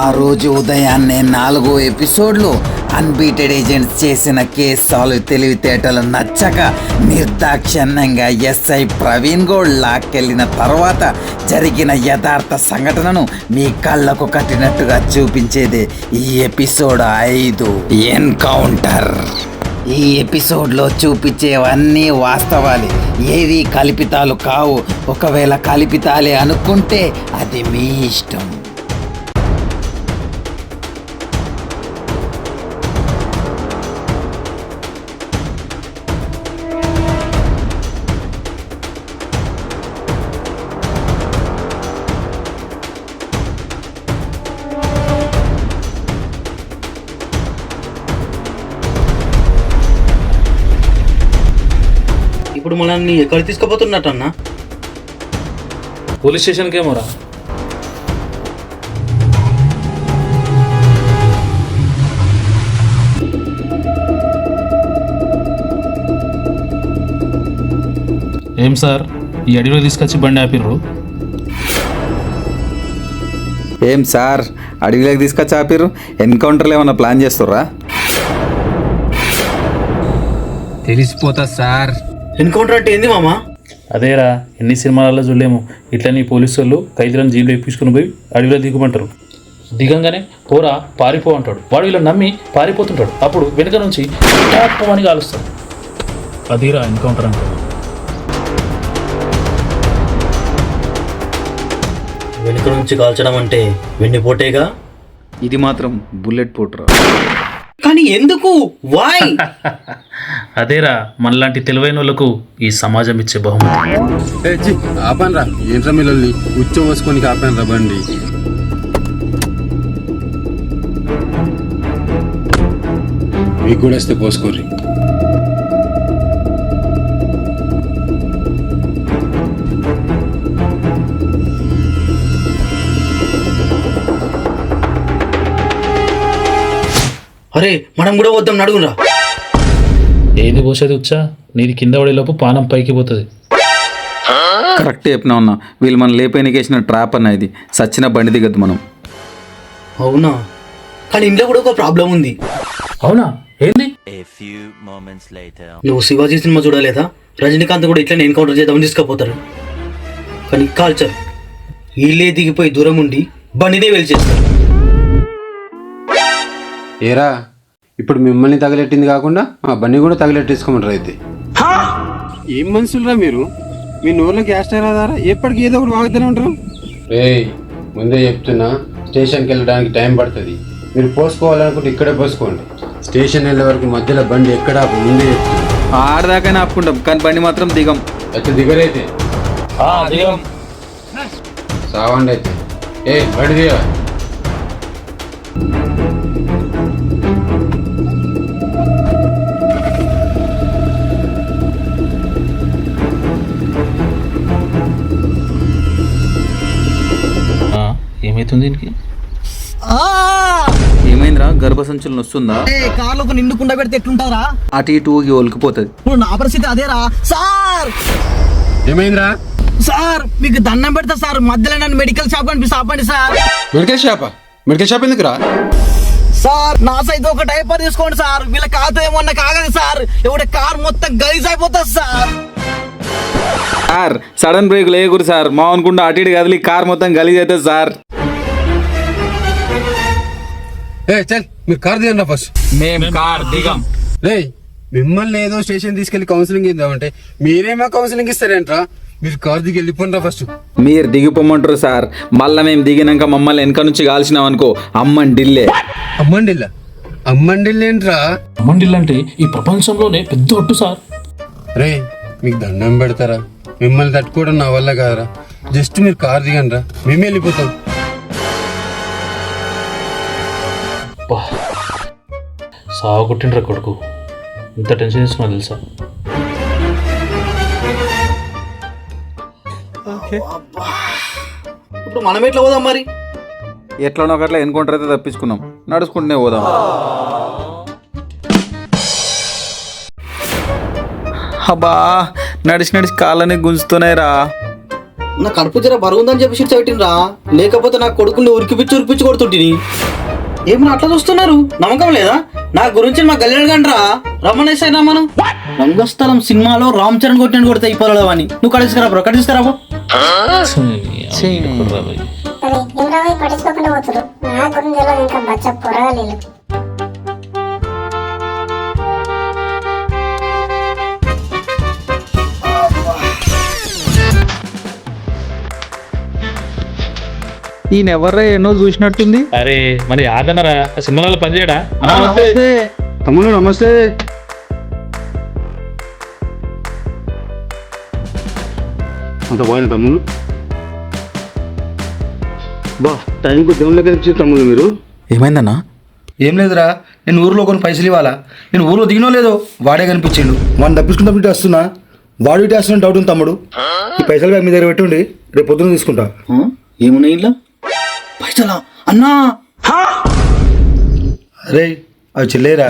ఆ రోజు ఉదయాన్నే 4వ ఎపిసోడ్లో అన్బీటెడ్ ఏజెంట్స్ చేసిన కేసు సాల్వ్ తెలివితేటలు నచ్చక నిర్దాక్షిణ్యంగా ఎస్ఐ ప్రవీణ్ గౌడ్ లాక్కెళ్ళిన తర్వాత జరిగిన యథార్థ సంఘటనను మీ కళ్ళకు కట్టినట్టుగా చూపించేదే ఈ ఎపిసోడ్ 5 ఎన్కౌంటర్. ఈ ఎపిసోడ్లో చూపించేవన్నీ వాస్తవాలే, ఏవి కల్పితాలు కావు. ఒకవేళ కల్పితాలే అనుకుంటే అది మీ ఇష్టం. ఇప్పుడు మనల్ని ఎక్కడ తీసుకుపోతున్నట్టన్నా? పోలీస్ స్టేషన్కి ఏమోరా. ఏం సార్, ఈ అడవిలో తీసుకొచ్చి బండి ఆపిర్రు? ఏం సార్, అడవిలోకి తీసుకొచ్చి ఆపిర్రు? ఎన్కౌంటర్లు ఏమన్నా ప్లాన్ చేస్తుర్రా? తెలిసిపోతా సార్. ఎన్కౌంటర్ అంటే ఏంది మామా? అదేరా, ఎన్ని సినిమాలలో చూడలేము. ఇట్లని పోలీసు వాళ్ళు ఖైదీలను జీబులో ఎక్కించుకుని పోయి అడవిలో దిగుమంటారు. దిగంగానే పోరా పారిపో అంటాడు. వాడు వీళ్ళని నమ్మి పారిపోతుంటాడు. అప్పుడు వెనుక నుంచి అని కాలుస్తాడు. అదిరా ఎన్కౌంటర్ అంటాడు. వెనుక నుంచి కాల్చడం అంటే వెన్నుపోటేగా. ఇది మాత్రం బుల్లెట్ పోటురా. కానీ ఎందుకు? వై? అదేరా, మనలాంటి తెలివైన వాళ్ళకు ఈ సమాజం ఇచ్చే బహుమతి. ఆపనరా, ఏంట్రా మిల్లల్ని ఉచ్చ పోసుకొని ఆపనరా బండి. మీకు కూడా వస్తే పోసుకోర్రి. అరే, మనం కూడా వద్దాం, నడుగురా. ఏది పోసేది వచ్చా, నీది కింద పడేలోపు పానం పైకి పోతుంది. కరెక్ట్ చెప్పినా ఉన్నా. వీళ్ళు మనం లేపేనికేసిన ట్రాప్ అన్న. ఇది సచ్చిన బండి దిగద్దు మనం. అవునా? కానీ ఇంట్లో కూడా ఒక ప్రాబ్లం ఉంది. అవునా? ఏంది? నువ్వు శివాజీ సినిమా చూడలేదా? రజనీకాంత్ కూడా ఇట్లా ఎన్కౌంటర్ చేద్దామని తీసుకుపోతారు. కానీ కాల్చర్ వీళ్ళే దిగిపోయి దూరం ఉండి బండినే వెలిచేస్తారు. ఏరా, ఇప్పుడు మిమ్మల్ని తగలెట్టింది కాకుండా ఆ బండి కూడా తగలెట్టేసుకోమంటారు. అయితే ఏం మనుషులరా మీరు? మీ నోరులో గ్యాస్ రాదారా? ఎప్పటికి ఏదో ఒకటి వాగుతూనే ఉంటారు. రే, ముందే చెప్తున్నా, స్టేషన్కి వెళ్ళడానికి టైం పడుతుంది. మీరు పోసుకోవాలనుకుంటే ఇక్కడే పోసుకోండి. స్టేషన్ వెళ్ళే వరకు మధ్యలో బండి ఎక్కడ ముందే చెప్తున్నా. ఆడదాకానే ఆపుకుంటాం, కానీ బండి మాత్రం దిగం. అయితే దిగరైతే సావండి. అయితే బండి దిగ. ఏమైతుంది దీనికి? ఏమైందిరా? గర్భసంచులు వస్తుందా? కార్లకు నిండుకుండా పెడితే ఎట్లుంటారా? అటు ఇటు ఊగి ఒలికిపోతుంది. ఇప్పుడు నా పరిస్థితి అదేరా సార్. ఏమైందిరా? సార్, మీకు దండం పెడతా సార్, మధ్యలో నన్ను మెడికల్ షాప్ కనిపిస్తే ఆపండి సార్. మెడికల్ షాపా? మెడికల్ షాప్ ఎందుకురా? సార్, నా సైతం ఒక డైపర్ తీసుకోండి సార్. వీళ్ళ కాతో ఏమన్నా కాగదు సార్. ఎవడ కార్ మొత్తం గలీజ్ అయిపోతుంది సార్. సార్, సడన్ బ్రేక్ లేకూరు సార్. మా అనుకుంటా అటు ఇటు కదిలి కార్ మొత్తం గలీజ్ అవుతుంది సార్. చల్, మీరు కార్ దిగండి ఫస్ట్. మేము కార్ దిగం. రే, మిమ్మల్ని ఏదో స్టేషన్ తీసుకెళ్లి కౌన్సిలింగ్ ఇద్దామంటే మీరేమో కౌన్సిలింగ్ ఇస్తారేంట్రా? మీరు కార్ దిగి వెళ్ళిపోండి ఫస్ట్. మీరు దిగిపోమంటారు సార్. మళ్ళా మేము దిగినాక మమ్మల్ని వెనక నుంచి కాల్చినాం అనుకో, అమ్మండిల్లే. అమ్మండిల్లా? అమ్మండిల్లేంట్రా? అమ్మండిల్ అంటే ఈ ప్రపంచంలోనే పెద్ద ఒట్టు సార్. రే, మీకు దండం పెడతారా? మిమ్మల్ని తట్టుకోవడం నా వల్ల కాదురా. జస్ట్ మీరు కార్ దిగండి రా, మేమే వెళ్ళిపోతాం. సాగు కొట్టిండ్రా కొడుకు. ఇంత టెన్షన్ తీసుకున్నా తెలుసా? ఇప్పుడు మనం ఎట్లా పోదాం మరి? ఎట్లనో ఒకట్లా ఎన్కౌంటర్ అయితే తప్పించుకున్నాం, నడుచుకుంటూనే పోదాం. అబ్బా, నడిచి నడిచి కాళ్ళని గుంజుతున్నాయిరా. నా కడుపు జర బరుగుందని చెప్పి షిట్ పెట్టినరా, లేకపోతే నా కొడుకుని ఉరికిపిచ్చి కొడుతుంటిని. ఏమన్నా అట్లా చూస్తున్నారు? నమ్మకం లేదా? నా గురించి మా గల్లెడు గంటరా రమ్మనేసాయి రమ్మను. రంగస్థలం సినిమాలో రామ్ చరణ్ కొట్టిన కొడితే ఈ పొలాలు అని నువ్వు కడిస్తారా బ్రో? కడిస్తారా బ్రో? పట్టించుకోకుండా పోతురు. నా గురించి ఇంకా బచ్చ పొరగలేదు. ఈయన ఎవర్రా ఎన్నో చూసినట్టుంది. అరే మరి ఆదన్నారా సినిమాలలో పనిచేయడా? తమ్ముడు నమస్తే. అంత పోయిన తమ్ముడు బా టైంకు దేవుళ్ళకి వచ్చి తమ్ముడు మీరు. ఏమైందన్నా? ఏం లేదురా, నేను ఊర్లో కొన్ని పైసలు ఇవ్వాలా. నేను ఊర్లో దిగినో లేదో వాడే కనిపించిండు. వాడిని తప్పించుకుంటా ఇటు వస్తున్నా, వాడు ఇటు వస్తున్నా డౌట్ ఉంది తమ్ముడు. ఈ పైసలు మీ దగ్గర పెట్టుండి రేపు పొద్దున్న తీసుకుంటా. ఏమున్నాయి ఇంట్లో పైసలా అన్నా? అరే అవి చెల్లేరా,